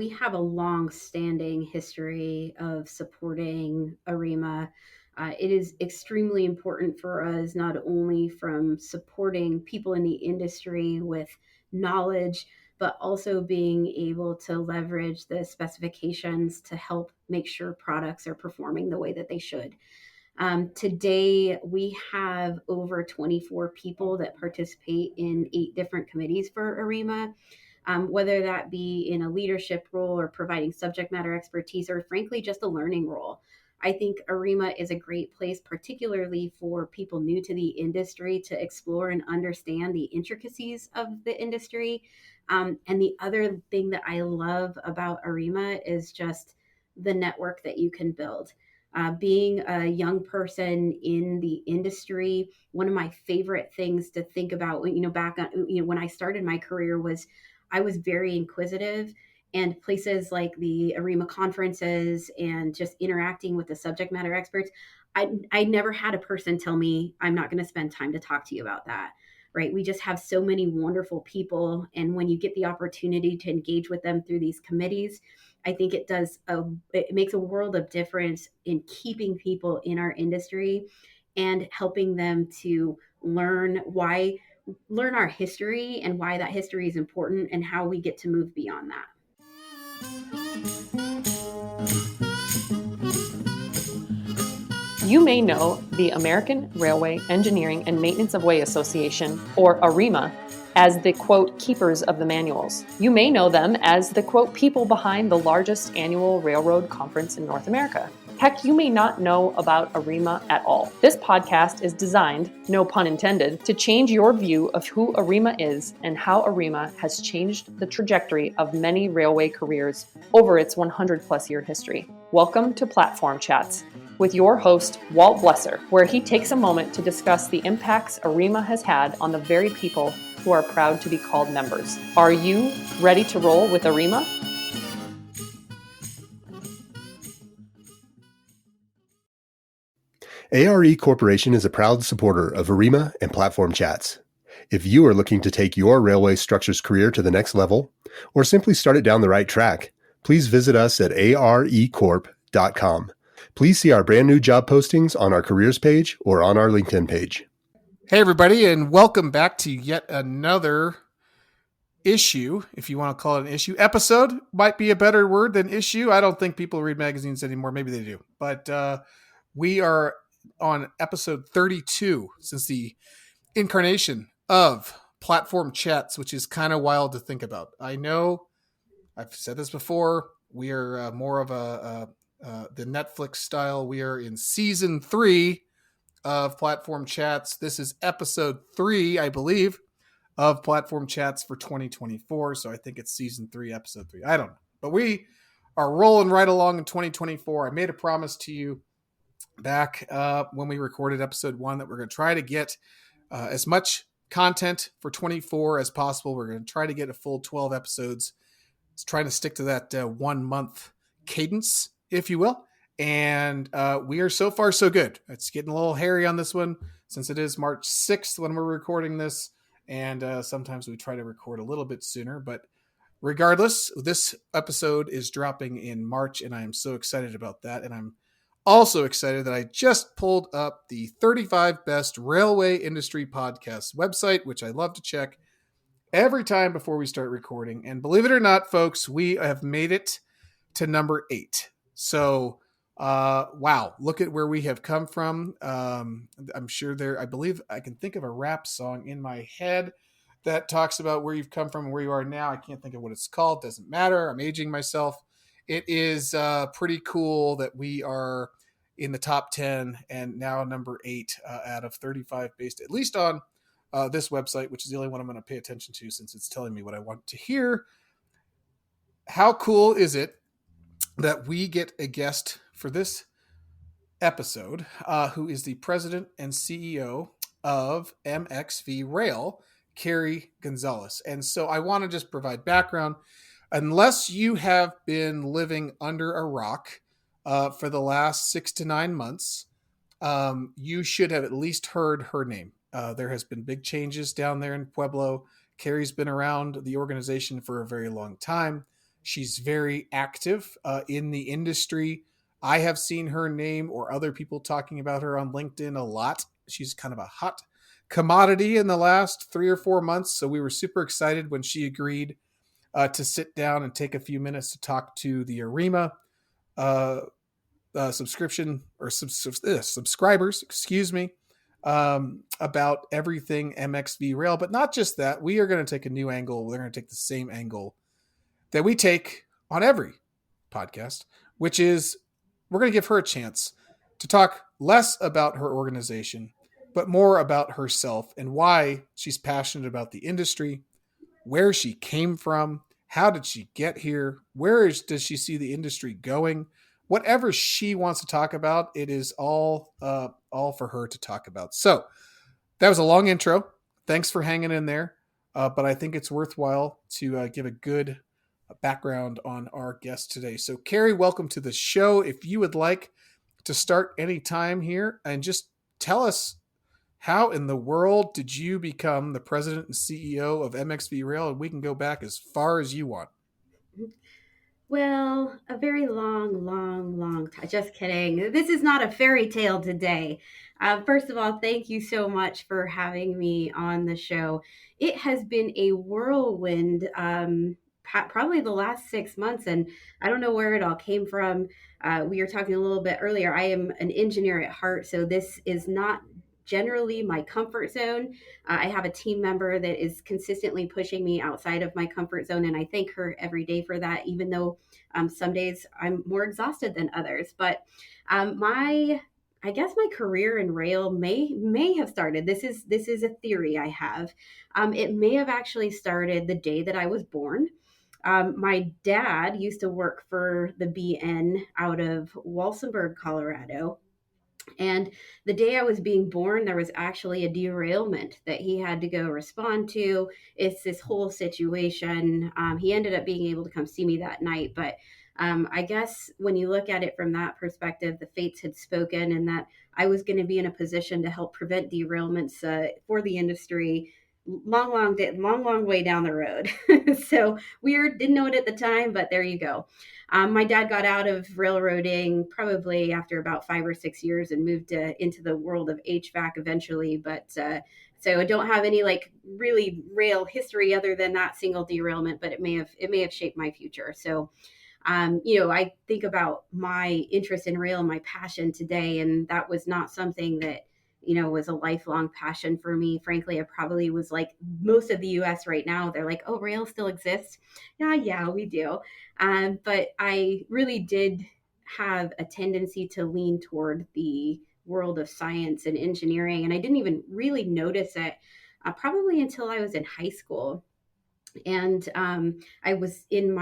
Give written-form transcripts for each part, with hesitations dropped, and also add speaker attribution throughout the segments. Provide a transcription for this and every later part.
Speaker 1: we have a long-standing history of supporting ARIMA. It is extremely important for us, not only from supporting people in the industry with knowledge, but also being able to leverage the specifications to help make sure products are performing the way that they should. Today, we have over 24 people that participate in 8 different committees for ARIMA, whether that be in a leadership role or providing subject matter expertise, or frankly, just a learning role. I think ARIMA is a great place, particularly for people new to the industry, to explore and understand the intricacies of the industry. And the other thing that I love about ARIMA is just the network that you can build. Being a young person in the industry, one of my favorite things to think about, back on, when I started my career was I was very inquisitive, and places like the ARIMA conferences and just interacting with the subject matter experts, I never had a person tell me, I'm not going to spend time to talk to you about that. Right. We just have so many wonderful people. And when you get the opportunity to engage with them through these committees, I think it makes a world of difference in keeping people in our industry and helping them to learn our history and why that history is important and how we get to move beyond that.
Speaker 2: You may know the American Railway Engineering and Maintenance of Way Association, or ARIMA, as the, quote, keepers of the manuals. You may know them as the, quote, people behind the largest annual railroad conference in North America. Heck, you may not know about ARIMA at all. This podcast is designed, no pun intended, to change your view of who ARIMA is and how ARIMA has changed the trajectory of many railway careers over its 100-plus year history. Welcome to Platform Chats with your host, Walt Blesser, where he takes a moment to discuss the impacts ARIMA has had on the very people who are proud to be called members. Are you ready to roll with ARIMA?
Speaker 3: ARE Corporation is a proud supporter of ARIMA and Platform Chats. If you are looking to take your railway structures career to the next level, or simply start it down the right track, please visit us at arecorp.com. Please see our brand new job postings on our careers page or on our LinkedIn page.
Speaker 4: Hey, everybody, and welcome back to yet another issue, if you want to call it an issue. Episode might be a better word than issue. I don't think people read magazines anymore. Maybe they do. But we are on episode 32 since the incarnation of Platform Chats, which is kind of wild to think about. I know I've said this before. We are more of the Netflix style. We are in season 3 of Platform Chats. This is episode 3, I believe, of Platform Chats for 2024. So I think it's season 3, episode 3. I don't know. But we are rolling right along in 2024. I made a promise to you back when we recorded episode 1 that we're going to try to get as much content for 24 as possible. We're going to try to get a full 12 episodes. It's trying to stick to that 1 month cadence, if you will. And we are so far so good. It's getting a little hairy on this one since it is March 6th when we're recording this. And sometimes we try to record a little bit sooner. But regardless, this episode is dropping in March, and I am so excited about that. And I'm also excited that I just pulled up the 35 Best Railway Industry Podcasts website, which I love to check every time before we start recording. And believe it or not, folks, we have made it to number 8. So, wow, look at where we have come from. I'm sure I believe I can think of a rap song in my head that talks about where you've come from and where you are now. I can't think of what it's called. Doesn't matter. I'm aging myself. It is pretty cool that we are in the top 10 and now number 8 out of 35 based at least on this website, which is the only one I'm going to pay attention to since it's telling me what I want to hear. How cool is it that we get a guest for this episode who is the president and CEO of MxV Rail, Kari Gonzales. And so I want to just provide background. Unless you have been living under a rock for the last 6 to 9 months, you should have at least heard her name. There has been big changes down there in Pueblo. Kari's been around the organization for a very long time. She's very active in the industry. I have seen her name or other people talking about her on LinkedIn a lot. She's kind of a hot commodity in the last 3 or 4 months. So we were super excited when she agreed to sit down and take a few minutes to talk to the ARIMA uh, subscription or subscribers, excuse me, about everything MxV Rail. But not just that, we are going to take a new angle. We're going to take the same angle that we take on every podcast, which is we're going to give her a chance to talk less about her organization, but more about herself and why she's passionate about the industry, where she came from, how did she get here, does she see the industry going. Whatever she wants to talk about, it is all for her to talk about. So that was a long intro. Thanks for hanging in there. But I think it's worthwhile to give a good background on our guest today. So, Kari, welcome to the show. If you would like to start any time here and just tell us how in the world did you become the president and CEO of MxV Rail? And we can go back as far as you want.
Speaker 1: Well, a very long time. Just kidding. This is not a fairy tale today. First of all, thank you so much for having me on the show. It has been a whirlwind, probably the last 6 months, and I don't know where it all came from. We were talking a little bit earlier. I am an engineer at heart, so this is not generally my comfort zone. I have a team member that is consistently pushing me outside of my comfort zone, and I thank her every day for that, even though some days I'm more exhausted than others. But I guess my career in rail may have started. This is a theory I have. It may have actually started the day that I was born. My dad used to work for the BN out of Walsenburg, Colorado. And the day I was being born, there was actually a derailment that he had to go respond to. It's this whole situation. He ended up being able to come see me that night. But I guess when you look at it from that perspective, the fates had spoken and that I was going to be in a position to help prevent derailments for the industry long way down the road. So weird, didn't know it at the time, but there you go. My dad got out of railroading probably after about 5 or 6 years and moved into the world of HVAC eventually. But so I don't have any like really rail history other than that single derailment, but it may have shaped my future. So I think about my interest in rail and my passion today, and that was not something that was a lifelong passion for me. Frankly, I probably was like most of the US right now. They're like, oh, rail still exists. Yeah, we do. But I really did have a tendency to lean toward the world of science and engineering. And I didn't even really notice it probably until I was in high school. And I was in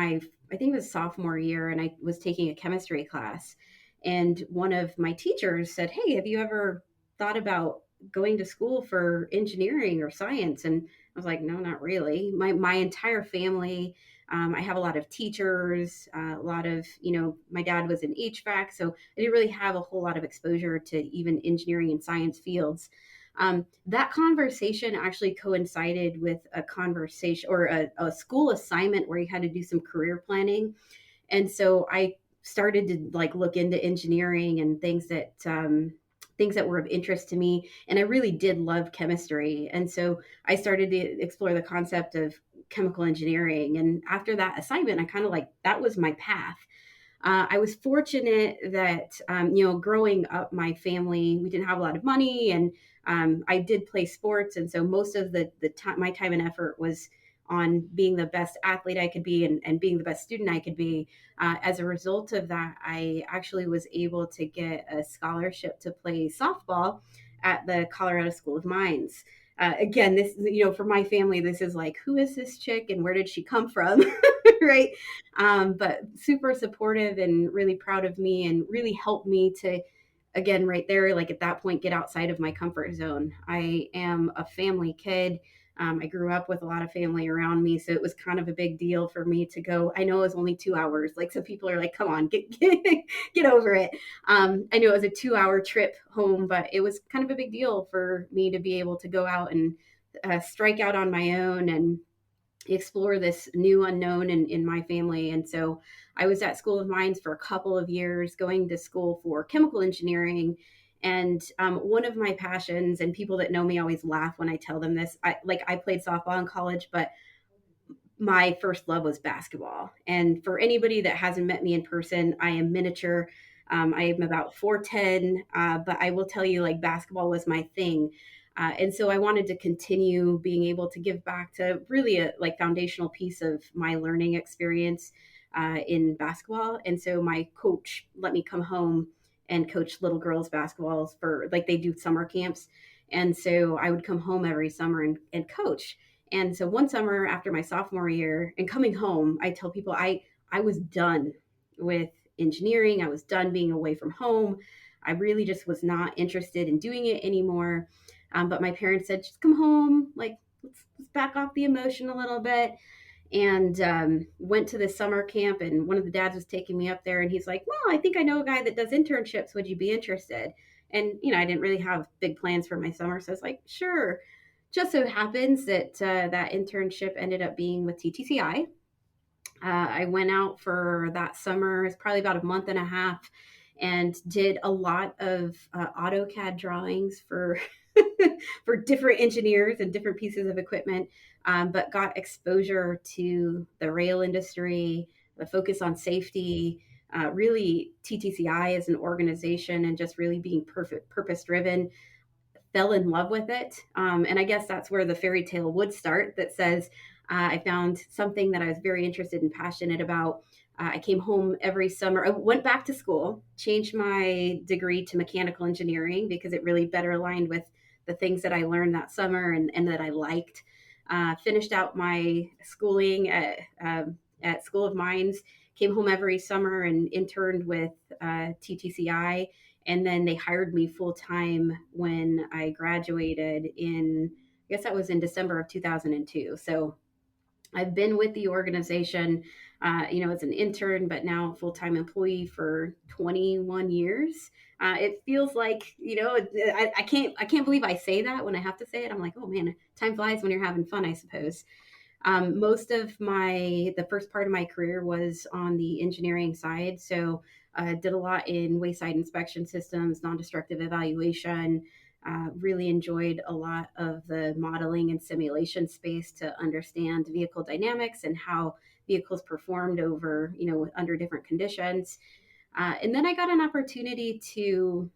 Speaker 1: I think it was sophomore year, and I was taking a chemistry class. And one of my teachers said, hey, have you ever thought about going to school for engineering or science? And I was like, no, not really. My entire family, I have a lot of teachers, a lot of, my dad was in HVAC, so I didn't really have a whole lot of exposure to even engineering and science fields. That conversation actually coincided with a conversation or a school assignment where you had to do some career planning. And so I started to like look into engineering and things that were of interest to me. And I really did love chemistry. And so I started to explore the concept of chemical engineering. And after that assignment, I kind of like, that was my path. I was fortunate that, growing up, my family, we didn't have a lot of money, and I did play sports. And so most of the time, my time and effort was on being the best athlete I could be and being the best student I could be. As a result of that, I actually was able to get a scholarship to play softball at the Colorado School of Mines. Again, this, for my family, this is like, who is this chick and where did she come from? Right. But super supportive and really proud of me and really helped me to, again, right there, like at that point, get outside of my comfort zone. I am a family kid. I grew up with a lot of family around me, so it was kind of a big deal for me to go. I know it was only 2 hours. Like, so people are like, come on, get over it. I know it was a 2-hour trip home, but it was kind of a big deal for me to be able to go out and strike out on my own and explore this new unknown in my family. And so I was at School of Mines for a couple of years, going to school for chemical engineering. And one of my passions, and people that know me always laugh when I tell them this, I played softball in college, but my first love was basketball. And for anybody that hasn't met me in person, I am miniature. I am about 4'10", but I will tell you, like, basketball was my thing. And so I wanted to continue being able to give back to really a like foundational piece of my learning experience in basketball. And so my coach let me come home and coach little girls basketballs for like they do summer camps. And so I would come home every summer and coach. And so one summer after my sophomore year and coming home, I tell people I was done with engineering. I was done being away from home. I really just was not interested in doing it anymore. But my parents said, just come home, like let's back off the emotion a little bit. And went to this summer camp, and one of the dads was taking me up there, and he's like, well, I think I know a guy that does internships. Would you be interested? And, I didn't really have big plans for my summer. So I was like, sure. Just so happens that that internship ended up being with TTCI. I went out for that summer. It's probably about a month and a half, and did a lot of AutoCAD drawings for for different engineers and different pieces of equipment, but got exposure to the rail industry, the focus on safety, really TTCI as an organization, and just really being purpose driven. Fell in love with it. And I guess that's where the fairy tale would start that says, I found something that I was very interested and passionate about. I came home every summer. I went back to school, changed my degree to mechanical engineering because it really better aligned with the things that I learned that summer and that I liked. Finished out my schooling at School of Mines, came home every summer and interned with TTCI. And then they hired me full time when I graduated I guess that was in December of 2002. So I've been with the organization, as an intern, but now full time employee for 21 years. It feels like, I can't believe I say that when I have to say it. I'm like, oh man, time flies when you're having fun, I suppose. Most of the first part of my career was on the engineering side. So did a lot in wayside inspection systems, non-destructive evaluation, really enjoyed a lot of the modeling and simulation space to understand vehicle dynamics and how vehicles performed under different conditions. And then I got an opportunity to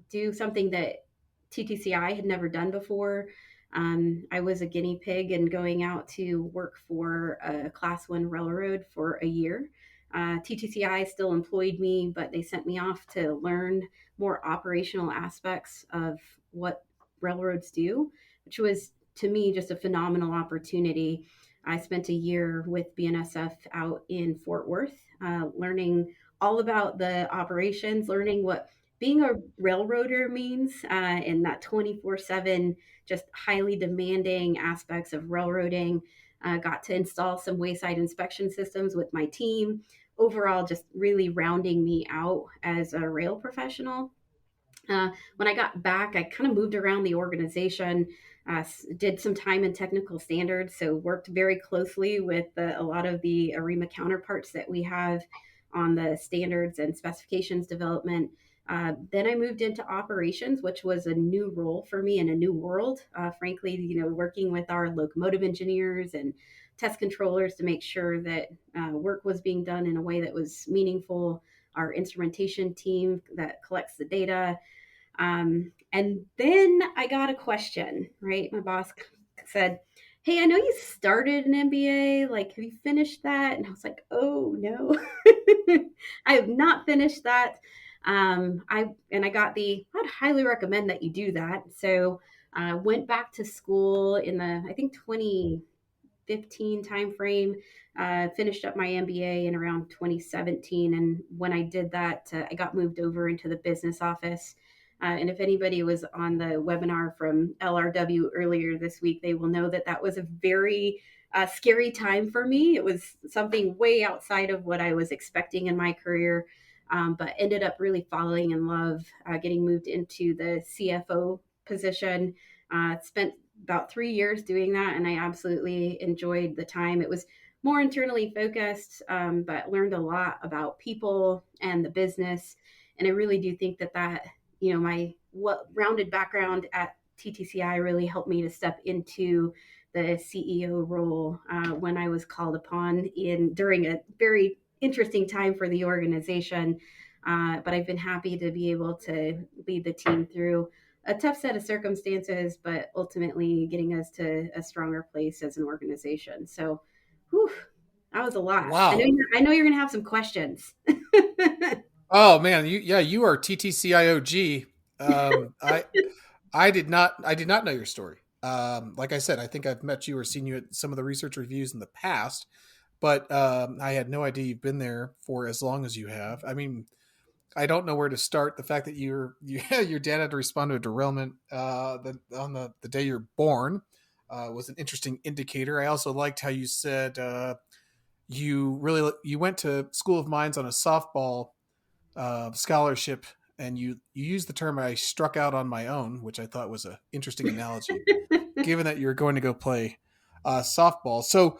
Speaker 1: do something that TTCI had never done before. I was a guinea pig and going out to work for a Class 1 railroad for a year. TTCI still employed me, but they sent me off to learn more operational aspects of what railroads do, which was to me just a phenomenal opportunity. I spent a year with BNSF out in Fort Worth, learning all about the operations, learning what being a railroader means in that 24/7, just highly demanding aspects of railroading. Got to install some wayside inspection systems with my team. Overall, just really rounding me out as a rail professional. When I got back, I kind of moved around the organization, did some time in technical standards, so worked very closely with a lot of the ARIMA counterparts that we have on the standards and specifications development. Then I moved into operations, which was a new role for me in a new world. Frankly, working with our locomotive engineers and test controllers to make sure that work was being done in a way that was meaningful. Our instrumentation team that collects the data. And then I got a question, right? My boss said, hey, I know you started an MBA. Like, have you finished that? And I was like, oh, no, I have not finished that. I'd highly recommend that you do that. So I went back to school in I think 2015 timeframe, finished up my MBA in around 2017. And when I did that, I got moved over into the business office. And if anybody was on the webinar from LRW earlier this week, they will know that was a very scary time for me. It was something way outside of what I was expecting in my career, but ended up really falling in love, getting moved into the CFO position. Spent about 3 years doing that, and I absolutely enjoyed the time. It was more internally focused, but learned a lot about people and the business. And I really do think that my what rounded background at TTCI really helped me to step into the CEO role when I was called upon in during a very interesting time for the organization. But I've been happy to be able to lead the team through a tough set of circumstances, but ultimately getting us to a stronger place as an organization. So, whew, that was a lot.
Speaker 4: Wow.
Speaker 1: I know you're going to have some questions.
Speaker 4: Oh man, you are TTCIOG. I did not know your story. Like I said, I think I've met you or seen you at some of the research reviews in the past, but I had no idea you've been there for as long as you have. I mean, I don't know where to start. The fact that your dad had to respond to a derailment on the day you're born was an interesting indicator. I also liked how you said you went to School of Mines on a softball scholarship, and you used the term "I struck out on my own," which I thought was an interesting analogy, given that you're going to go play softball. So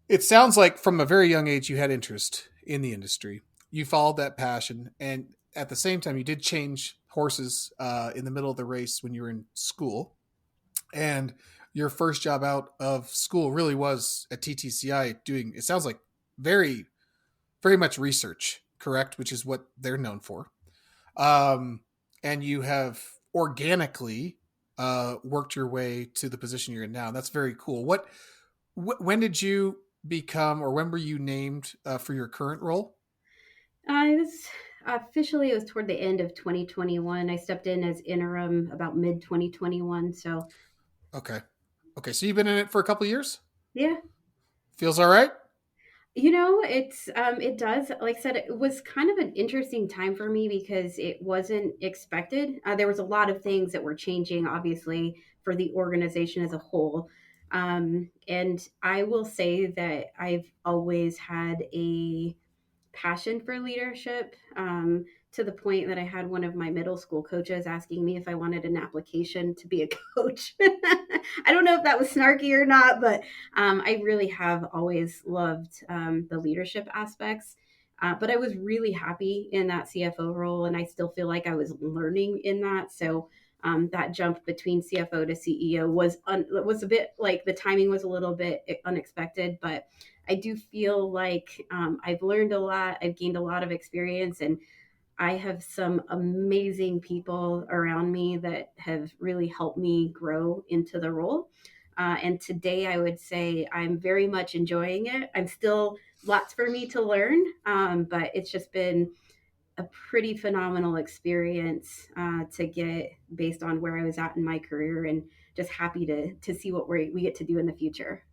Speaker 4: it sounds like from a very young age you had interest in the industry. You followed that passion, and at the same time, you did change horses in the middle of the race when you were in school. And your first job out of school really was at TTCI doing, it sounds like, very, very much research, correct? Which is what they're known for. And you have organically worked your way to the position you're in now. That's very cool. When did you become, or when were you named for your current role?
Speaker 1: I was officially, it was toward the end of 2021. I stepped in as interim about mid 2021. So,
Speaker 4: Okay. Okay. So you've been in it for a couple of years?
Speaker 1: yeah,
Speaker 4: Feels all right?
Speaker 1: it does. Like I said, it was kind of an interesting time for me because it wasn't expected. There was a lot of things that were changing, obviously, for the organization as a whole. And I will say that I've always had a passion for leadership, to the point that I had one of my middle school coaches asking me if I wanted an application to be a coach. I don't know if that was snarky or not, but I really have always loved the leadership aspects. But I was really happy in that CFO role, and I still feel like I was learning in that. So that jump between CFO to CEO was a bit like the timing was a little bit unexpected, but I do feel like I've learned a lot. I've gained a lot of experience, and I have some amazing people around me that have really helped me grow into the role. And today, I would say I'm very much enjoying it. I'm still lots for me to learn, but it's just been a pretty phenomenal experience to get based on where I was at in my career, and just happy to see what we get to do in the future.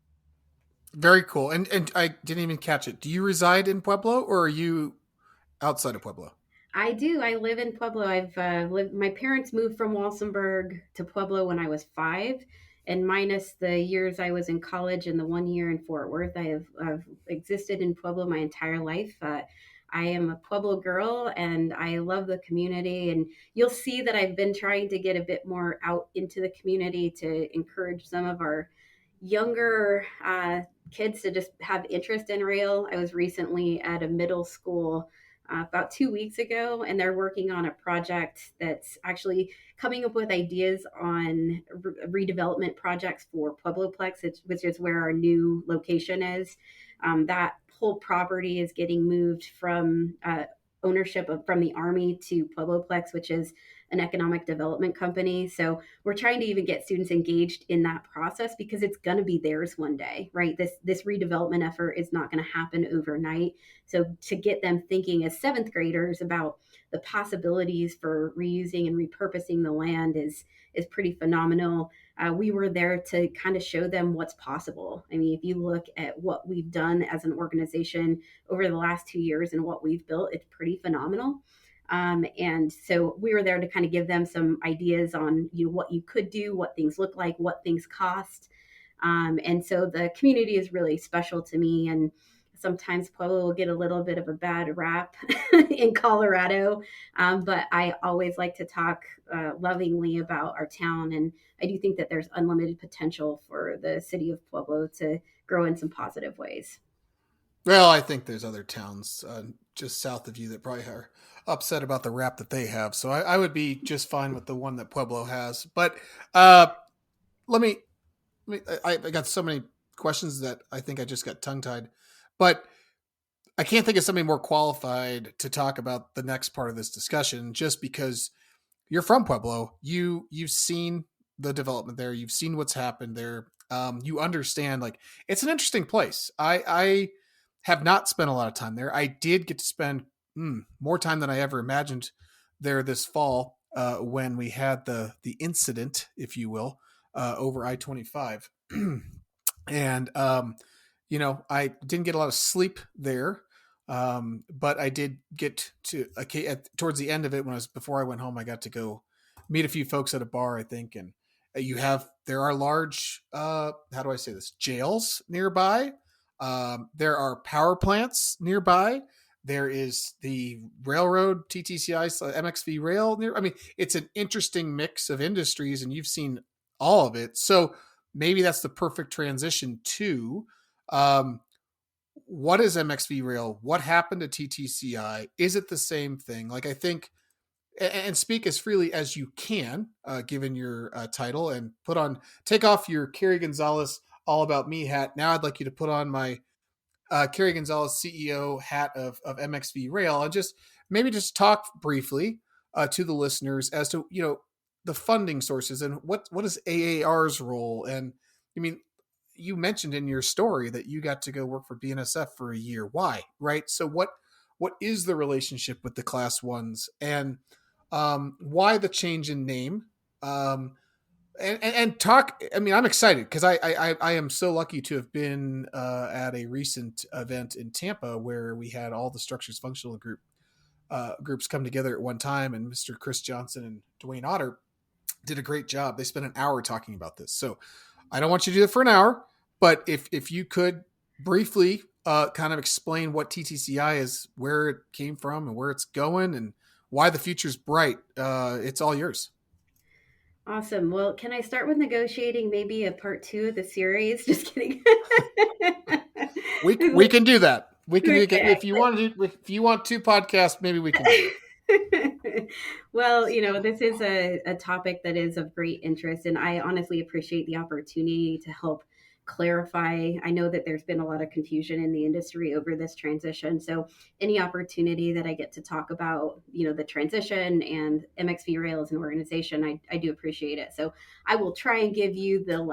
Speaker 4: Very cool. And I didn't even catch it. Do you reside in Pueblo or are you outside of Pueblo?
Speaker 1: I do. I live in Pueblo. I've lived. My parents moved from Walsenburg to Pueblo when I was 5, and minus the years I was in college and the 1 year in Fort Worth, I've existed in Pueblo my entire life. I am a Pueblo girl, and I love the community. And you'll see that I've been trying to get a bit more out into the community to encourage some of our younger kids to just have interest in rail. I was recently at a middle school about 2 weeks ago, and they're working on a project that's actually coming up with ideas on redevelopment projects for Puebloplex, which is where our new location is. That whole property is getting moved from ownership from the Army to Puebloplex, which is an economic development company. So we're trying to even get students engaged in that process because it's going to be theirs one day, right? This redevelopment effort is not going to happen overnight. So to get them thinking as seventh graders about the possibilities for reusing and repurposing the land is pretty phenomenal. We were there to kind of show them what's possible. I mean, if you look at what we've done as an organization over the last 2 years and what we've built, it's pretty phenomenal. And so we were there to kind of give them some ideas on what you could do, what things look like, what things cost. And so the community is really special to me. And Sometimes Pueblo will get a little bit of a bad rap in Colorado, but I always like to talk lovingly about our town, and I do think that there's unlimited potential for the city of Pueblo to grow in some positive ways.
Speaker 4: Well, I think there's other towns just south of you that probably are upset about the rap that they have. So I would be just fine with the one that Pueblo has. But uh, let me, I got so many questions that I think I just got tongue tied. But I can't think of somebody more qualified to talk about the next part of this discussion, just because you're from Pueblo. You've seen the development there. You've seen what's happened there. You understand, like, it's an interesting place. I have not spent a lot of time there. I did get to spend more time than I ever imagined there this fall when we had the incident, if you will, over I-25. And I didn't get a lot of sleep there, but I did get to towards the end of it, before I went home, I got to go meet a few folks at a bar, I think. And there are large how do I say this, jails nearby. There are power plants nearby. There is the railroad, TTCI, MxV Rail near. I mean, it's an interesting mix of industries, and you've seen all of it. So maybe that's the perfect transition to what is MxV Rail? What happened to TTCI? Is it the same thing? Like, I think, and speak as freely as you can, given your title, and take off your Kari Gonzales All About Me hat. Now I'd like you to put on my Kari Gonzales CEO hat of MxV Rail, and maybe talk briefly to the listeners as to, the funding sources and what is AAR's role. And I mean, you mentioned in your story that you got to go work for BNSF for a year. Why? Right. So what is the relationship with the class ones, and why the change in name? And talk. I mean, I'm excited because I am so lucky to have been at a recent event in Tampa where we had all the structures functional groups come together at one time, and Mr. Chris Johnson and Dwayne Otter did a great job. They spent an hour talking about this. So I don't want you to do it for an hour, but if you could briefly kind of explain what TTCI is, where it came from, and where it's going, and why the future's bright, it's all yours.
Speaker 1: Awesome. Well, can I start with negotiating maybe a part 2 of the series? Just kidding.
Speaker 4: We can do that. We can
Speaker 1: Okay.
Speaker 4: if you want 2 podcasts, maybe we can do it.
Speaker 1: Well, this is a topic that is of great interest, and I honestly appreciate the opportunity to help clarify. I know that there's been a lot of confusion in the industry over this transition. So any opportunity that I get to talk about, the transition and MxV Rail as an organization, I do appreciate it. So I will try and give you the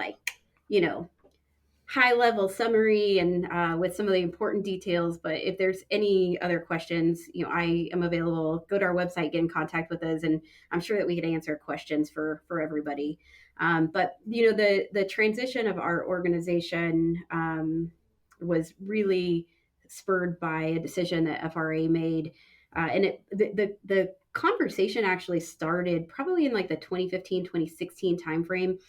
Speaker 1: high level summary and with some of the important details. But if there's any other questions, I am available. Go to our website, get in contact with us, and I'm sure that we can answer questions for everybody. But the transition of our organization was really spurred by a decision that FRA made, and the conversation actually started probably in like the 2015-2016 timeframe.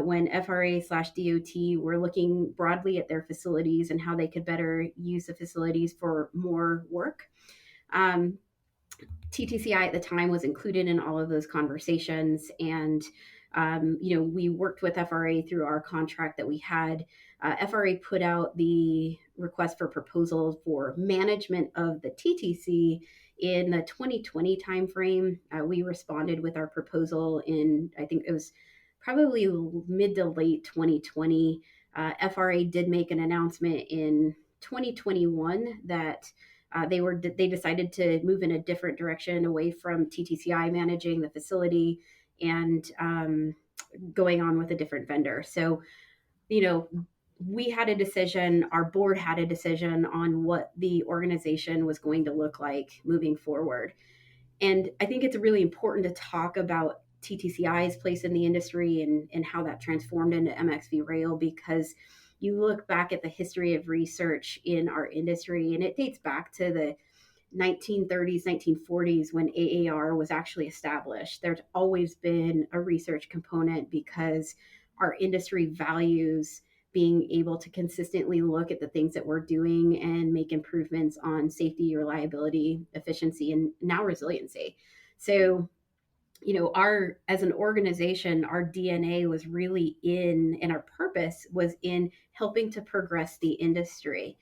Speaker 1: When FRA/DOT were looking broadly at their facilities and how they could better use the facilities for more work. TTCI at the time was included in all of those conversations, and we worked with FRA through our contract that we had. FRA put out the request for proposal for management of the TTC in the 2020 timeframe. We responded with our proposal in, I think it was probably mid to late 2020. FRA did make an announcement in 2021 that they decided to move in a different direction, away from TTCI managing the facility and going on with a different vendor. So, we had a decision, our board had a decision on what the organization was going to look like moving forward. And I think it's really important to talk about TTCI's place in the industry and how that transformed into MxV Rail, because you look back at the history of research in our industry, and it dates back to the 1930s, 1940s, when AAR was actually established. There's always been a research component because our industry values being able to consistently look at the things that we're doing and make improvements on safety, reliability, efficiency, and now resiliency. So, our, as an organization, our DNA was really in, and our purpose was in helping to progress the industry.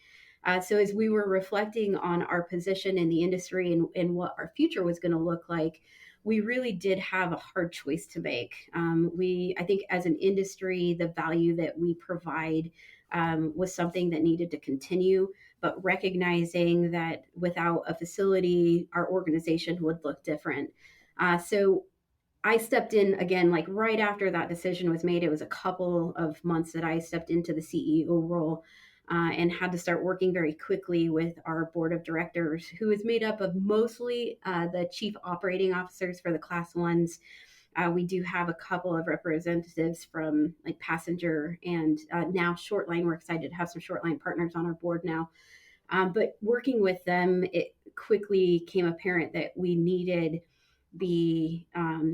Speaker 1: So as we were reflecting on our position in the industry and what our future was going to look like, we really did have a hard choice to make. I think as an industry, the value that we provide was something that needed to continue, but recognizing that without a facility, our organization would look different. So I stepped in again, like right after that decision was made. It was a couple of months that I stepped into the CEO role and had to start working very quickly with our board of directors, who is made up of mostly the chief operating officers for the class ones. We do have a couple of representatives from like passenger and now short line. We're excited to have some short line partners on our board now. But working with them, it quickly became apparent that we needed the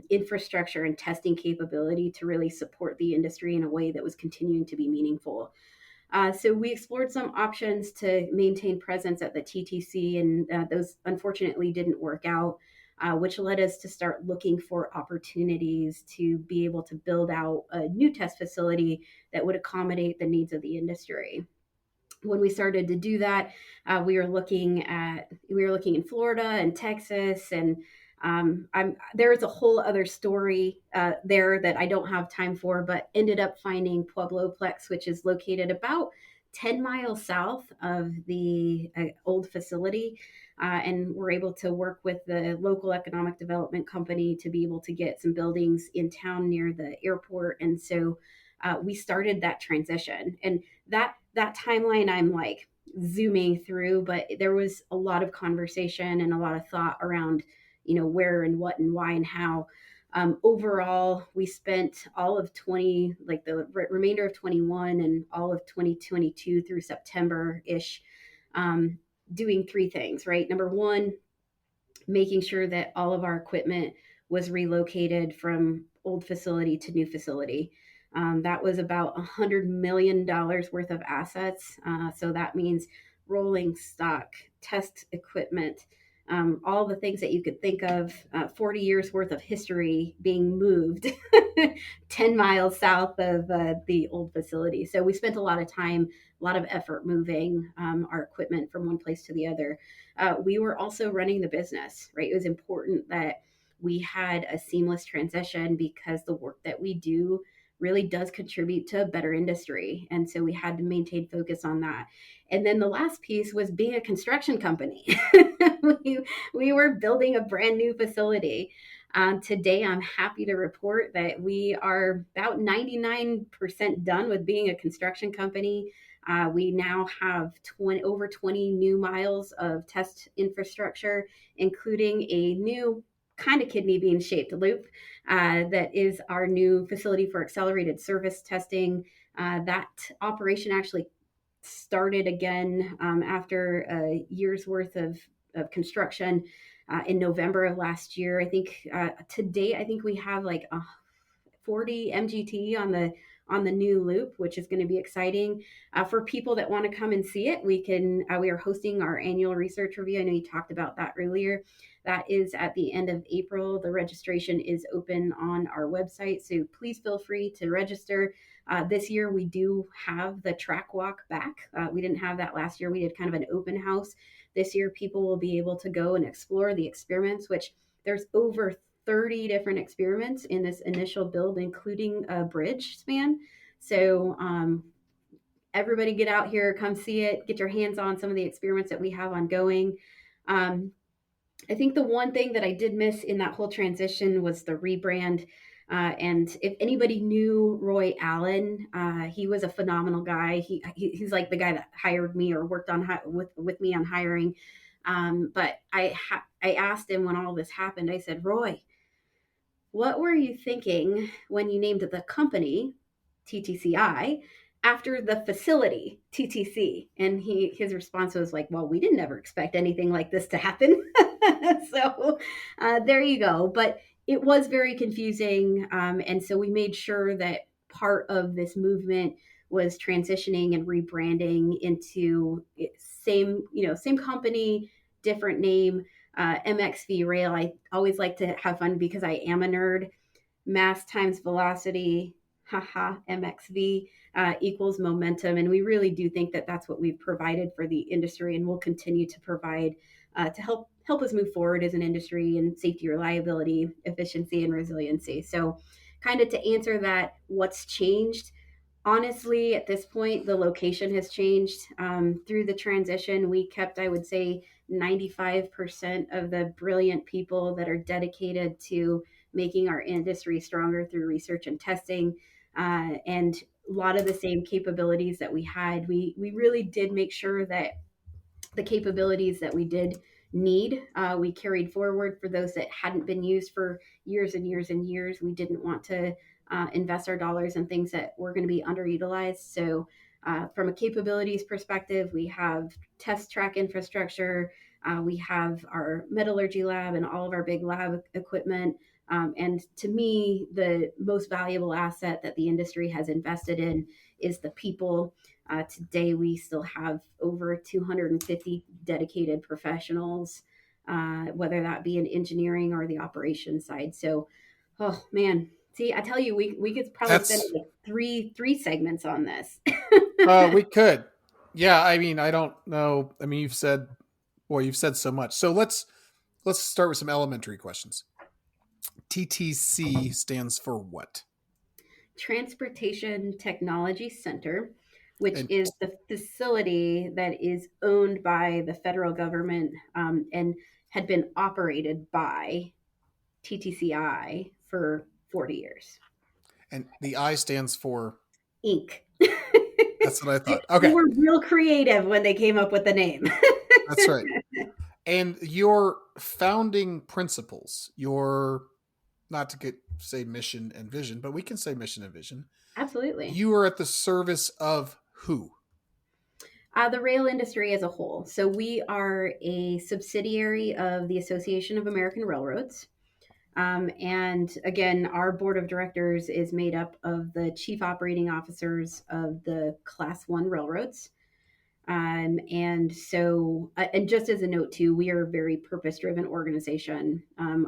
Speaker 1: infrastructure and testing capability to really support the industry in a way that was continuing to be meaningful. So we explored some options to maintain presence at the TTC, and those unfortunately didn't work out, which led us to start looking for opportunities to be able to build out a new test facility that would accommodate the needs of the industry. When we started to do that, we were looking in Florida and Texas, and there is a whole other story there that I don't have time for, but ended up finding Puebloplex, which is located about 10 miles south of the old facility. And we're able to work with the local economic development company to be able to get some buildings in town near the airport. And so we started that transition. And that timeline I'm like zooming through, but there was a lot of conversation and a lot of thought around, where and what and why and how. Overall, we spent all of 20, like the remainder of 21 and all of 2022 through September-ish, doing three things, right? Number one, making sure that all of our equipment was relocated from old facility to new facility. That was about $100 million worth of assets. So that means rolling stock, test equipment, all the things that you could think of, 40 years worth of history being moved 10 miles south of the old facility. So we spent a lot of time, a lot of effort moving our equipment from one place to the other. We were also running the business, right? It was important that we had a seamless transition because the work that we do really does contribute to a better industry. And so we had to maintain focus on that. And then the last piece was being a construction company. we were building a brand new facility. Today, I'm happy to report that we are about 99% done with being a construction company. We now have over 20 new miles of test infrastructure, including a new kind of kidney bean shaped loop that is our new facility for accelerated service testing. That operation actually started again after a year's worth of construction in November of last year. I think to date, I think we have like 40 MGT on the new loop, which is going to be exciting. For people that want to come and see it, we are hosting our annual research review. I know you talked about that earlier. That is at the end of April. The registration is open on our website, so please feel free to register. This year, we do have the track walk back. We didn't have that last year. We did kind of an open house. This year, people will be able to go and explore the experiments, which there's over 30 different experiments in this initial build, including a bridge span. So everybody get out here, come see it, get your hands on some of the experiments that we have ongoing. I think the one thing that I did miss in that whole transition was the rebrand. And if anybody knew Roy Allen, he was a phenomenal guy. He's like the guy that hired me or worked on with me on hiring. But I asked him when all this happened, I said, Roy, what were you thinking when you named the company TTCI after the facility TTC? And his response was like, well, we didn't ever expect anything like this to happen. So there you go. But it was very confusing. And so we made sure that part of this movement was transitioning and rebranding into same company, different name, MxV Rail. I always like to have fun because I am a nerd. Mass times velocity, haha, MxV equals momentum. And we really do think that that's what we've provided for the industry and will continue to provide to help us move forward as an industry in safety, reliability, efficiency, and resiliency. So, kind of to answer that, what's changed? Honestly, at this point, the location has changed. Through the transition, we kept, I would say, 95% of the brilliant people that are dedicated to making our industry stronger through research and testing. And a lot of the same capabilities that we had, we really did make sure that the capabilities that we did need, we carried forward for those that hadn't been used for years and years and years. We didn't want to invest our dollars in things that were going to be underutilized. So, from a capabilities perspective, we have test track infrastructure, we have our metallurgy lab and all of our big lab equipment. And to me, the most valuable asset that the industry has invested in is the people. Today, we still have over 250 dedicated professionals, whether that be in engineering or the operations side. So, oh man, see, I tell you, we could probably spend
Speaker 4: That's
Speaker 1: like three segments on this.
Speaker 4: we could. Yeah, I mean, I don't know. I mean, you've said so much. So let's start with some elementary questions. TTC stands for what?
Speaker 1: Transportation Technology Center, which
Speaker 4: And
Speaker 1: is the facility that is owned by the federal government, and had been operated by TTCI for 40 years.
Speaker 4: and the I stands for
Speaker 1: Inc.
Speaker 4: that's what I thought.
Speaker 1: They
Speaker 4: Okay.
Speaker 1: were real creative when they came up with the name.
Speaker 4: That's right. And your founding principles, your not to say mission and vision, but we can say mission and vision.
Speaker 1: Absolutely.
Speaker 4: You are at the service of who?
Speaker 1: The rail industry as a whole. So we are a subsidiary of the Association of American Railroads. And again, our board of directors is made up of the chief operating officers of the Class 1 railroads. And so, and just as a note too, we are a very purpose-driven organization.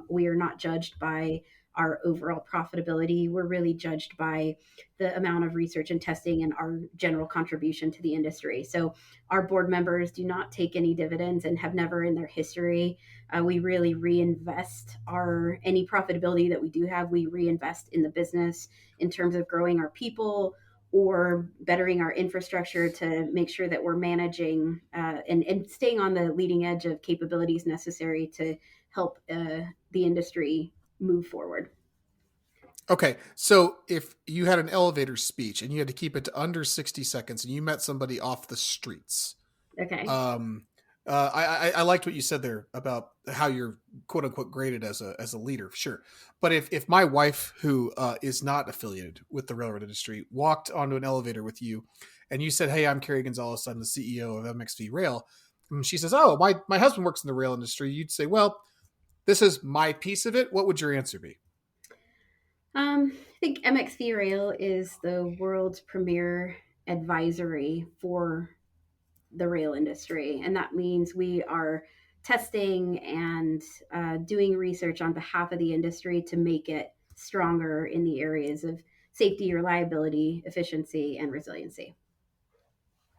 Speaker 1: We are not judged by our overall profitability. We're really judged by the amount of research and testing and our general contribution to the industry. So our board members do not take any dividends and have never in their history. We really reinvest any profitability that we do have. We reinvest in the business in terms of growing our people, or bettering our infrastructure to make sure that we're managing and staying on the leading edge of capabilities necessary to help the industry move forward.
Speaker 4: Okay, so if you had an elevator speech and you had to keep it to under 60 seconds and you met somebody off the streets,
Speaker 1: Okay.
Speaker 4: I liked what you said there about how you're quote unquote graded as a leader, sure. But if my wife, who is not affiliated with the railroad industry, walked onto an elevator with you, and you said, "Hey, I'm Kari Gonzales, I'm the CEO of MxV Rail," and she says, "Oh, my husband works in the rail industry," you'd say, "Well, this is my piece of it." What would your answer be?
Speaker 1: I think MxV Rail is the world's premier advisory for the rail industry. And that means we are testing and doing research on behalf of the industry to make it stronger in the areas of safety, reliability, efficiency, and resiliency.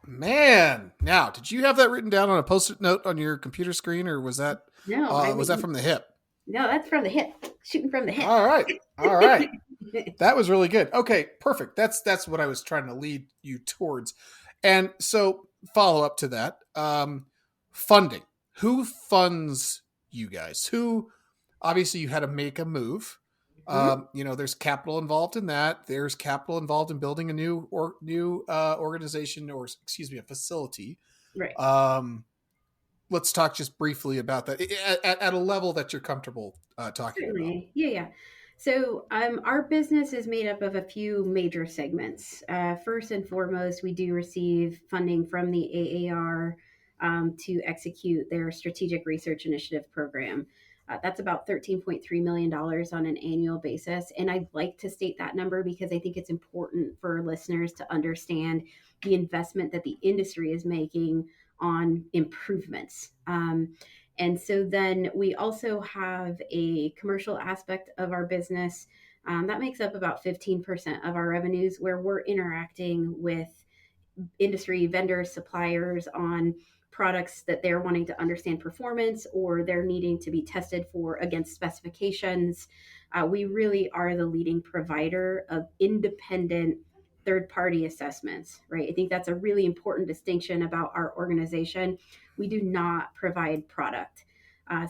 Speaker 4: Man, now, did you have that written down on a post-it note on your computer screen, or was that from the hip?
Speaker 1: No, that's from the hip, shooting from the hip.
Speaker 4: All right. That was really good. Okay, perfect. That's what I was trying to lead you towards. And so, follow up to that, funding. Who funds you guys? Who? Obviously, you had to make a move. There's capital involved in that. There's capital involved in building a new organization, or a facility.
Speaker 1: Right.
Speaker 4: Let's talk just briefly about that at a level that you're comfortable talking
Speaker 1: Certainly. about. Yeah. So our business is made up of a few major segments. First and foremost, we do receive funding from the AAR to execute their strategic research initiative program. That's about $13.3 million on an annual basis. And I'd like to state that number because I think it's important for listeners to understand the investment that the industry is making on improvements. And so then we also have a commercial aspect of our business that makes up about 15% of our revenues, where we're interacting with industry vendors, suppliers on products that they're wanting to understand performance or they're needing to be tested for against specifications. We really are the leading provider of independent third party assessments, right? I think that's a really important distinction about our organization. We do not provide product.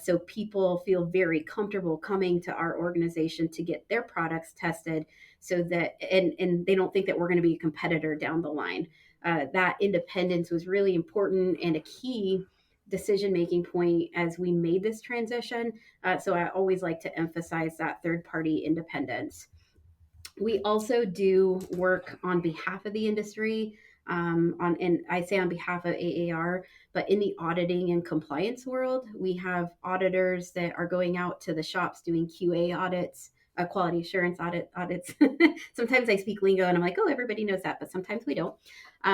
Speaker 1: So people feel very comfortable coming to our organization to get their products tested so that, and they don't think that we're going to be a competitor down the line. That independence was really important and a key decision making point as we made this transition. So I always like to emphasize that third party independence. We also do work on behalf of the industry, and I say on behalf of AAR, but in the auditing and compliance world, we have auditors that are going out to the shops doing QA audits, quality assurance audits. Sometimes I speak lingo and I'm like, oh, everybody knows that, but sometimes we don't.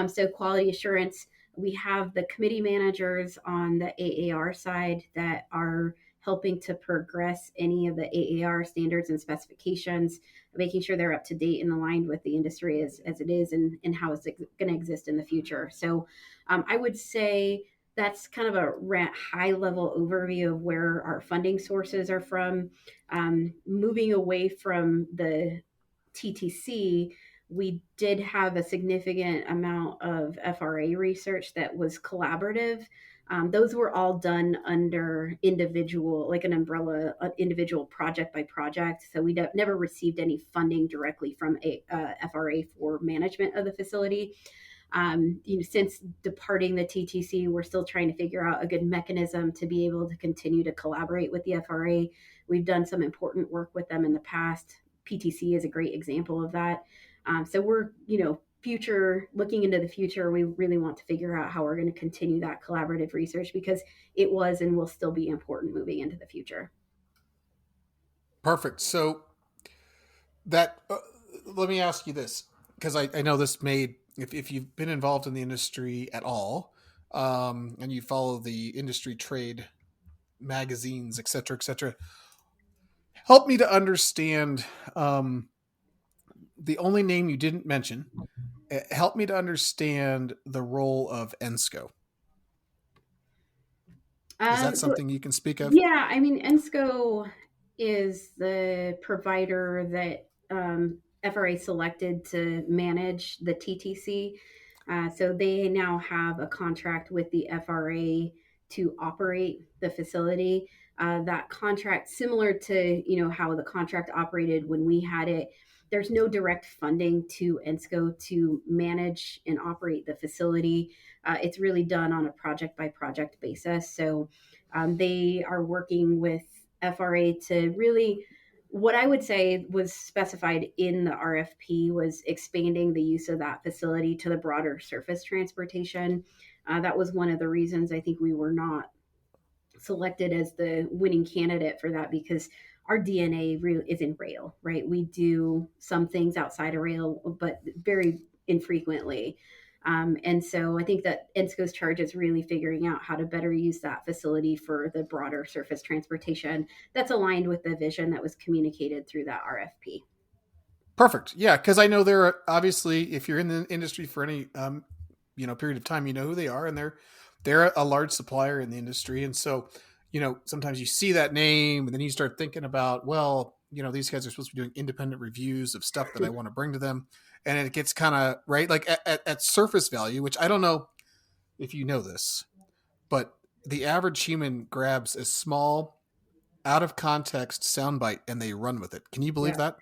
Speaker 1: So quality assurance, we have the committee managers on the AAR side that are helping to progress any of the AAR standards and specifications, making sure they're up to date and aligned with the industry as it is and how it's going to exist in the future. So I would say that's kind of a high level overview of where our funding sources are from. Moving away from the TTC, we did have a significant amount of FRA research that was collaborative. Those were all done under individual, like an umbrella, individual project by project. So we never received any funding directly from a FRA for management of the facility. Since departing the TTC, we're still trying to figure out a good mechanism to be able to continue to collaborate with the FRA. We've done some important work with them in the past. PTC is a great example of that. So we're, looking into the future, we really want to figure out how we're going to continue that collaborative research because it was and will still be important moving into the future.
Speaker 4: Perfect. So that let me ask you this, because I know this made, if you've been involved in the industry at all, and you follow the industry trade magazines, et cetera, help me to understand the only name you didn't mention. Help me to understand the role of ENSCO. Is that something you can speak of?
Speaker 1: Yeah, I mean, ENSCO is the provider that FRA selected to manage the TTC. So they now have a contract with the FRA to operate the facility. That contract, similar to how the contract operated when we had it, there's no direct funding to ENSCO to manage and operate the facility. It's really done on a project by project basis. So they are working with FRA to really, what I would say was specified in the RFP was expanding the use of that facility to the broader surface transportation. That was one of the reasons I think we were not selected as the winning candidate for that, because our DNA really is in rail, right? We do some things outside of rail, but very infrequently. And so I think that ENSCO's charge is really figuring out how to better use that facility for the broader surface transportation that's aligned with the vision that was communicated through that RFP.
Speaker 4: Perfect. Yeah, because I know they're obviously, if you're in the industry for any period of time, you know who they are, and they're a large supplier in the industry. And so, sometimes you see that name and then you start thinking about, well, these guys are supposed to be doing independent reviews of stuff that I want to bring to them. And it gets kind of right, like at surface value, which I don't know if you know this, but the average human grabs a small, out of context soundbite and they run with it. Can you believe that?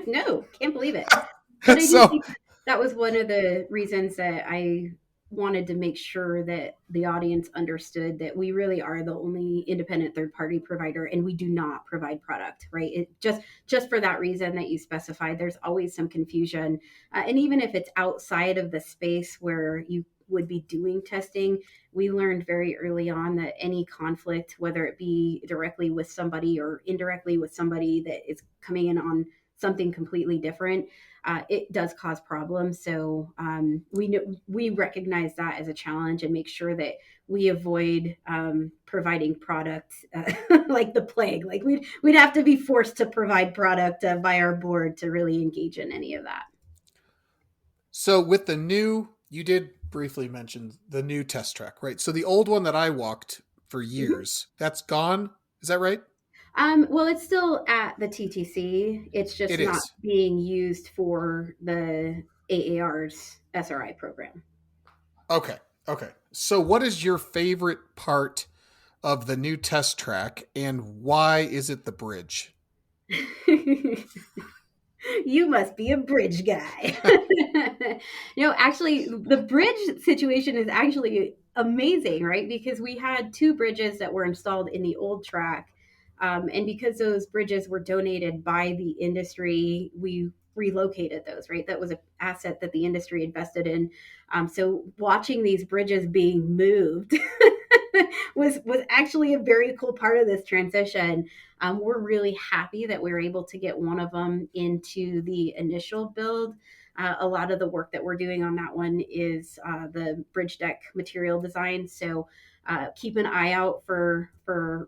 Speaker 1: No, can't believe it. But I do think that was one of the reasons that I wanted to make sure that the audience understood that we really are the only independent third-party provider, and we do not provide product, right? It just for that reason that you specified. There's always some confusion, and even if it's outside of the space where you would be doing testing, we learned very early on that any conflict, whether it be directly with somebody or indirectly with somebody that is coming in on something completely different, it does cause problems. So we recognize that as a challenge and make sure that we avoid providing product like the plague. Like we'd have to be forced to provide product by our board to really engage in any of that.
Speaker 4: So with the new, you did briefly mention the new test track, right? So the old one that I walked for years, that's gone. Is that right?
Speaker 1: Well, it's still at the TTC. It's just
Speaker 4: It
Speaker 1: not
Speaker 4: is.
Speaker 1: being used for the AAR's SRI program.
Speaker 4: Okay. Okay. So what is your favorite part of the new test track and why is it the bridge?
Speaker 1: You must be a bridge guy. Actually, the bridge situation is actually amazing, right? Because we had two bridges that were installed in the old track. And because those bridges were donated by the industry, we relocated those, right? That was an asset that the industry invested in. So watching these bridges being moved was actually a very cool part of this transition. We're really happy that we were able to get one of them into the initial build. A lot of the work that we're doing on that one is the bridge deck material design. So keep an eye out for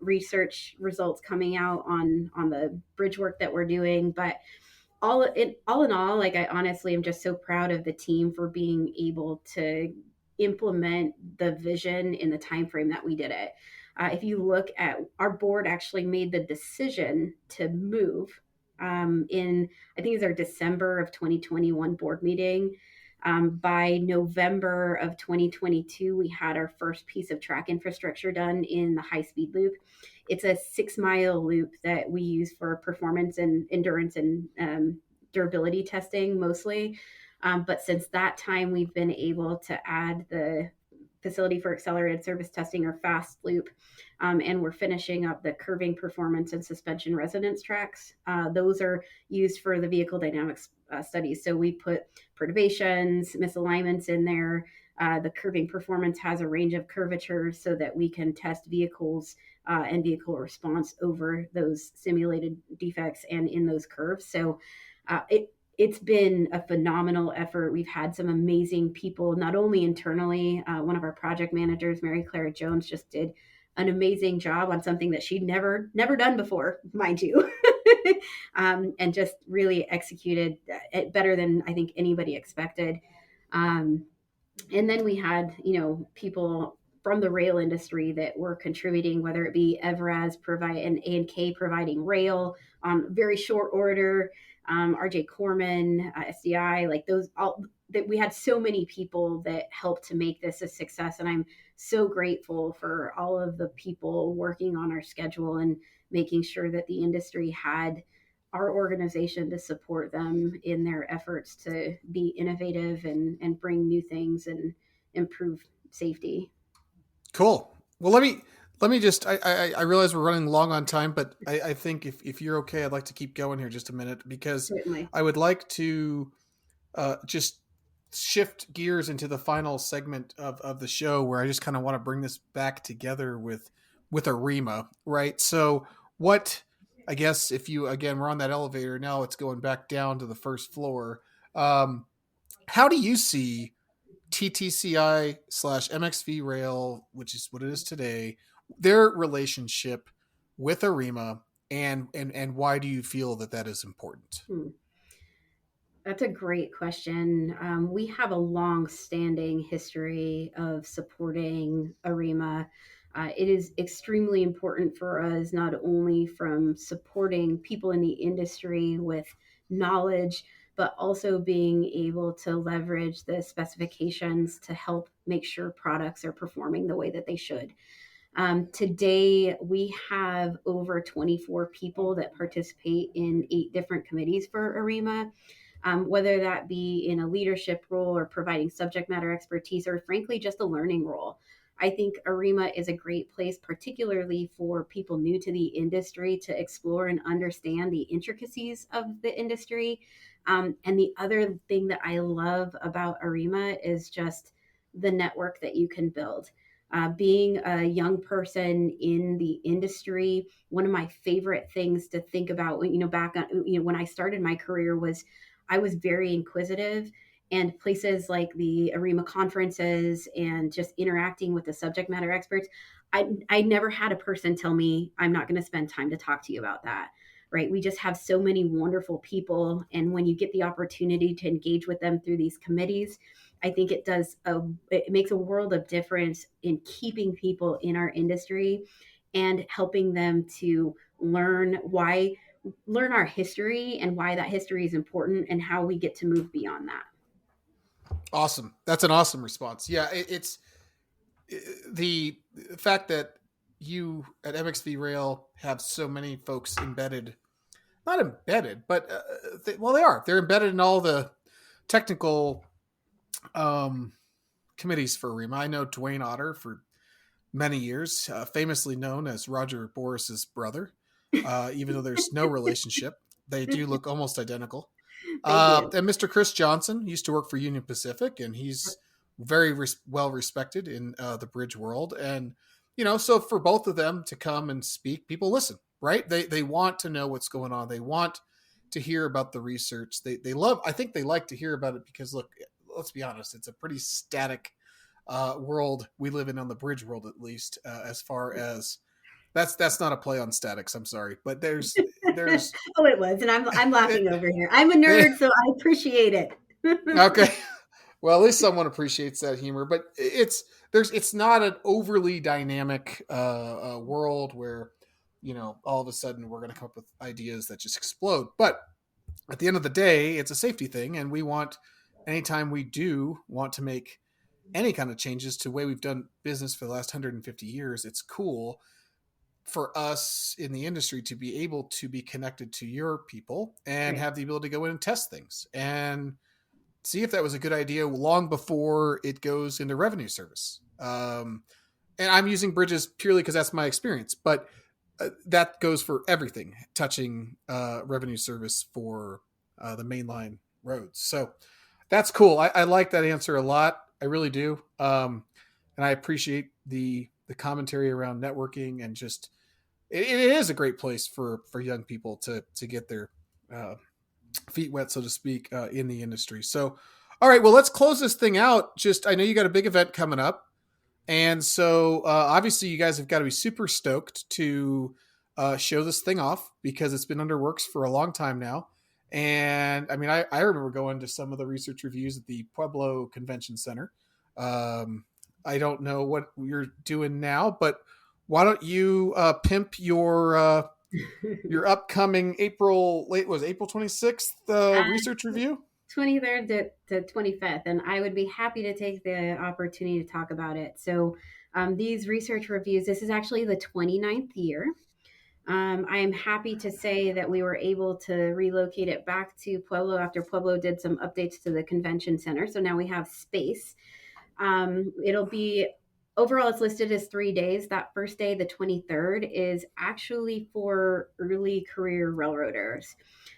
Speaker 1: research results coming out on the bridge work that we're doing. But all in all, like I honestly am just so proud of the team for being able to implement the vision in the time frame that we did it. If you look at our board, actually made the decision to move in, I think it was our December of 2021 board meeting. By November of 2022, we had our first piece of track infrastructure done in the high speed loop. It's a 6 mile loop that we use for performance and endurance and durability testing mostly. But since that time, we've been able to add the facility for accelerated service testing, or fast loop, and we're finishing up the curving performance and suspension resonance tracks. Those are used for the vehicle dynamics studies. So we put perturbations, misalignments in there. The curving performance has a range of curvatures so that we can test vehicles and vehicle response over those simulated defects and in those curves. So it's been a phenomenal effort. We've had some amazing people, not only internally. One of our project managers, Mary Clara Jones, just did an amazing job on something that she'd never done before, mind you, and just really executed it better than I think anybody expected. And then we had, people from the rail industry that were contributing, whether it be Evraz provide and A&K providing rail on very short order, RJ Corman, SDI, like those all that we had so many people that helped to make this a success. And I'm so grateful for all of the people working on our schedule and making sure that the industry had our organization to support them in their efforts to be innovative and bring new things and improve safety.
Speaker 4: Cool. Well, let me just, I realize we're running long on time, but I think if you're okay, I'd like to keep going here just a minute because
Speaker 1: Certainly.
Speaker 4: I would like to just shift gears into the final segment of the show where I just kind of want to bring this back together with ARIMA, right? So what, I guess if you, again, we're on that elevator now, it's going back down to the first floor. How do you see TTCI / MxV Rail, which is what it is today, their relationship with ARIMA, and why do you feel that is important?
Speaker 1: That's a great question. We have a long-standing history of supporting ARIMA. It is extremely important for us, not only from supporting people in the industry with knowledge, but also being able to leverage the specifications to help make sure products are performing the way that they should. Today, we have over 24 people that participate in 8 different committees for ARIMA. Whether that be in a leadership role or providing subject matter expertise, or frankly, just a learning role. I think ARIMA is a great place, particularly for people new to the industry, to explore and understand the intricacies of the industry. And the other thing that I love about ARIMA is just the network that you can build. Being a young person in the industry, one of my favorite things to think about, back on, when I started my career was I was very inquisitive, and places like the ARIMA conferences and just interacting with the subject matter experts, I never had a person tell me, I'm not going to spend time to talk to you about that. Right. We just have so many wonderful people. And when you get the opportunity to engage with them through these committees, I think it makes a world of difference in keeping people in our industry and helping them to learn our history and why that history is important and how we get to move beyond that.
Speaker 4: Awesome. That's an awesome response. Yeah, it's the fact that you at MxV Rail have so many folks embedded, not embedded, but they are. They're embedded in all the technical committees for ARIMA. I know Dwayne Otter for many years, famously known as Roger Boris's brother, even though there's no relationship. They do look almost identical.
Speaker 1: They do.
Speaker 4: And Mr. Chris Johnson used to work for Union Pacific, and he's very well respected in the bridge world. And, so for both of them to come and speak, people listen, right? They want to know what's going on. They want to hear about the research. They love, I think they like to hear about it because, look, let's be honest, it's a pretty static world we live in on the bridge world, at least, as far as that's not a play on statics. I'm sorry, but there's
Speaker 1: oh, it was, and I'm laughing over here. I'm a nerd, so I appreciate it.
Speaker 4: Okay, well, at least someone appreciates that humor. But it's not an overly dynamic world where all of a sudden we're going to come up with ideas that just explode. But at the end of the day, it's a safety thing, and we want, anytime we do want to make any kind of changes to the way we've done business for the last 150 years, it's cool for us in the industry to be able to be connected to your people and
Speaker 1: Right.
Speaker 4: have the ability to go in and test things and see if that was a good idea long before it goes into revenue service. And I'm using bridges purely because that's my experience, but that goes for everything touching revenue service for the mainline roads. So that's cool. I like that answer a lot. I really do. And I appreciate the commentary around networking and just, it is a great place for young people to get their feet wet, so to speak, in the industry. So, all right, well, let's close this thing out. Just, I know you got a big event coming up. And so obviously you guys have got to be super stoked to show this thing off because it's been under works for a long time now. And I mean, I remember going to some of the research reviews at the Pueblo Convention Center. I don't know what you're doing now, but why don't you pimp your upcoming April 26th research review?
Speaker 1: 23rd to 25th, and I would be happy to take the opportunity to talk about it. So these research reviews, this is actually the 29th year. I am happy to say that we were able to relocate it back to Pueblo after Pueblo did some updates to the convention center. So now we have space. It'll be overall, it's listed as 3 days. That first day, the 23rd, is actually for early career railroaders.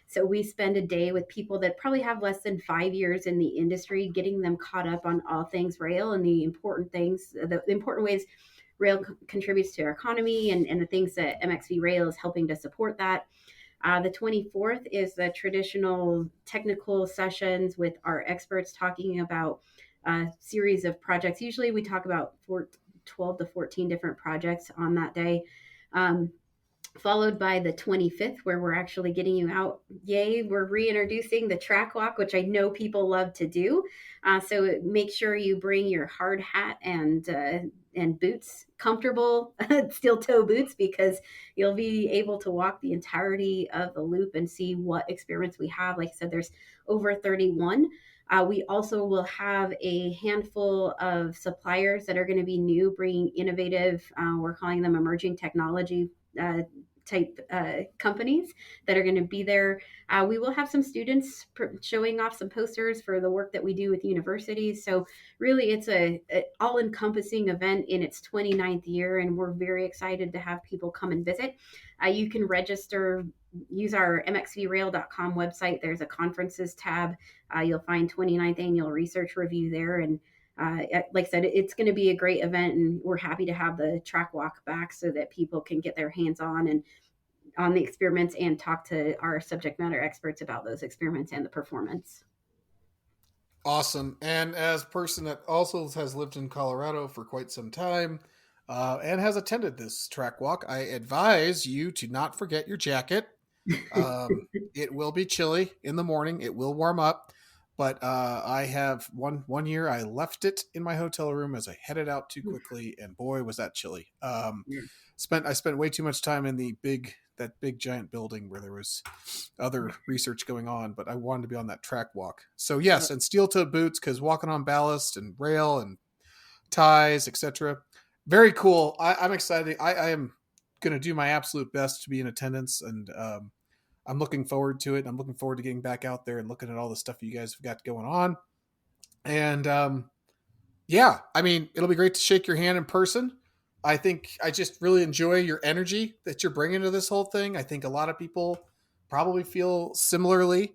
Speaker 1: So we spend a day with people that probably have less than 5 years in the industry, getting them caught up on all things rail and the important things, the important ways rail contributes to our economy and the things that MxV Rail is helping to support that. The 24th is the traditional technical sessions with our experts talking about a series of projects. Usually we talk about 12 to 14 different projects on that day. Followed by the 25th, where we're actually getting you out. Yay, we're reintroducing the track walk, which I know people love to do. So make sure you bring your hard hat and boots, comfortable steel toe boots, because you'll be able to walk the entirety of the loop and see what experiments we have. Like I said, there's over 31. We also will have a handful of suppliers that are going to be new, bringing innovative, we're calling them emerging technology type companies that are going to be there. We will have some students showing off some posters for the work that we do with universities. So really it's a all-encompassing event in its 29th year, and we're very excited to have people come and visit. You can register, use our mxvrail.com website. There's a conferences tab. You'll find 29th annual research review there, and like I said, it's going to be a great event, and we're happy to have the track walk back so that people can get their hands on the experiments and talk to our subject matter experts about those experiments and the performance.
Speaker 4: Awesome. And as a person that also has lived in Colorado for quite some time and has attended this track walk, I advise you to not forget your jacket. It will be chilly in the morning. It will warm up. But I have one year I left it in my hotel room as I headed out too quickly, and boy, was that chilly. I spent way too much time in that big giant building where there was other research going on, but I wanted to be on that track walk. So yes, and steel-toed boots, because walking on ballast and rail and ties, etc. Very cool. I'm excited. I am going to do my absolute best to be in attendance, and I'm looking forward to it. I'm looking forward to getting back out there and looking at all the stuff you guys have got going on. And yeah, I mean, it'll be great to shake your hand in person. I think I just really enjoy your energy that you're bringing to this whole thing. I think a lot of people probably feel similarly.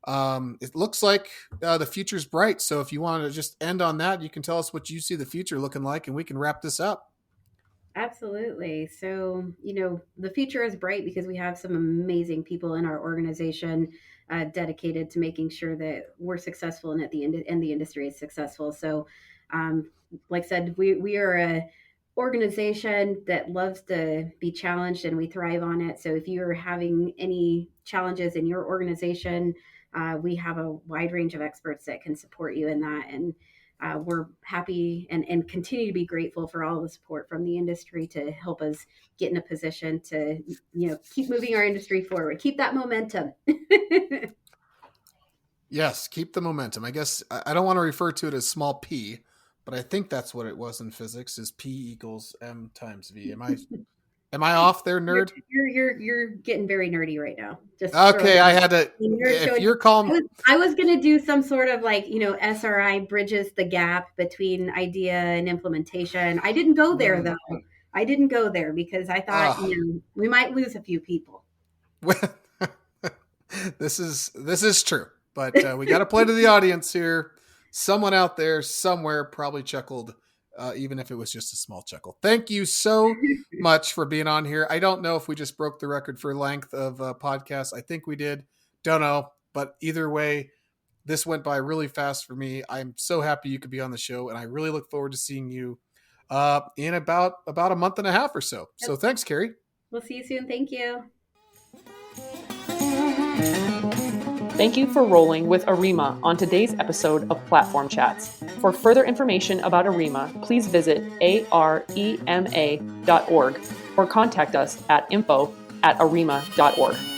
Speaker 4: It looks like the future's bright. So if you want to just end on that, you can tell us what you see the future looking like, and we can wrap this up.
Speaker 1: Absolutely. So, the future is bright because we have some amazing people in our organization dedicated to making sure that we're successful and at the end, and the industry is successful. So, like I said, we are a organization that loves to be challenged, and we thrive on it. So if you're having any challenges in your organization, we have a wide range of experts that can support you in that. And we're happy and continue to be grateful for all the support from the industry to help us get in a position to, keep moving our industry forward, keep that momentum.
Speaker 4: Yes, keep the momentum. I guess I don't want to refer to it as small p, but I think that's what it was in physics, is P equals M times V. Am I off there, nerd?
Speaker 1: You're getting very nerdy right now. Just
Speaker 4: okay. I had to. If you're calm,
Speaker 1: I was going to do some sort of SRI bridges the gap between idea and implementation. I didn't go there though. I didn't go there because I thought we might lose a few people.
Speaker 4: This is true, but we got to play to the audience here. Someone out there somewhere probably chuckled. Even if it was just a small chuckle. Thank you so much for being on here. I don't know if we just broke the record for length of podcasts. I think we did. Don't know. But either way, this went by really fast for me. I'm so happy you could be on the show, and I really look forward to seeing you in about a month and a half or so. So thanks, Kari.
Speaker 1: We'll see you soon. Thank you.
Speaker 2: Thank you for rolling with ARIMA on today's episode of Platform Chats. For further information about ARIMA, please visit arema.org or contact us at info@arima.org.